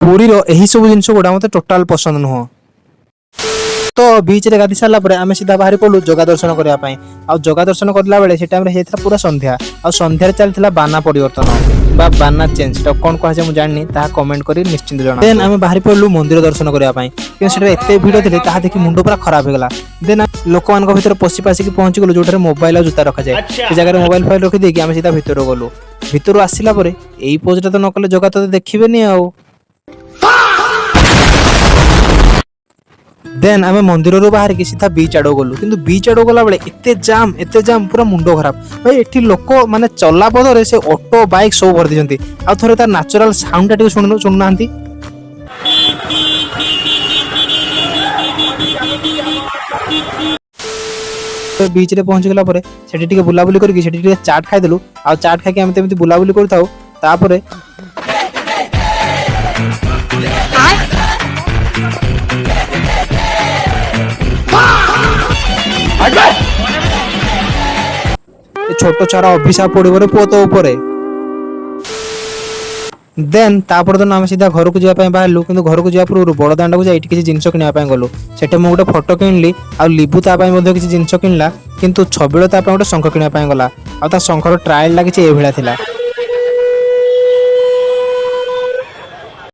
पुरीर यही सब जिन गुड़ा मत टोटाल पसंद नुह। तो बीच रे गाधी सारा पर आम सीधा बाहरी पड़ू जगह दर्शन करने। आ जगह दर्शन करला बेले से टाइम रे हेतरा पूरा संध्या आ संध्या चलता बाना परिवर्तन बा बाना चेंज कौन कह मुझे जानी कमेंट करी निश्चिंत जना। देन आम बाहरी पड़ू मंदिर दर्शन करने कि एत भिड़ थे देखि मुंड पूरा खराब हो गला। देन लोक मान भर पशि पासिक पहुंची गलु जो मोबाइल और जूता रखा जाए से जगह मोबाइल फाइल रखी आम सीधा भितर गलु। भितर आसला यही पोजटा तो न कले जगह तो देखिए आउ। देन आम मंदिर बाहर की सीधा बीच आड़ गलु कि बीच आड़ गला बेले एते जाम पूरा मुंड खराब भाई। एठी लोक माने चला पदरे से ऑटो बाइक सब भर दिसंती। आ थोड़े तार नेचुरल साउंड टा सुनुना। बीच रे पहुंच गला परे सेठी टिके बुलाबुली करके सेठी टिके चाट खाइदेलु। आ चाट खाके आम तेमति बुलाबुली करथाउ। तापरे छोट छारा अभिशाप पड़े पुओ तो उपरे। देन तापर दिन आम सीधा घर को जावाई बाहरलु कि घर को जावा पूर्व बड़ दाण्ड को जाए किसी जिन किनापी गलु। सेठे मु गोटे फोटो किणली आ लिबू तापाई किसी जिन किणला किंतु छबिल गोटे शंख किनापी गला आ शंखर ट्रायल लगी ये थिला।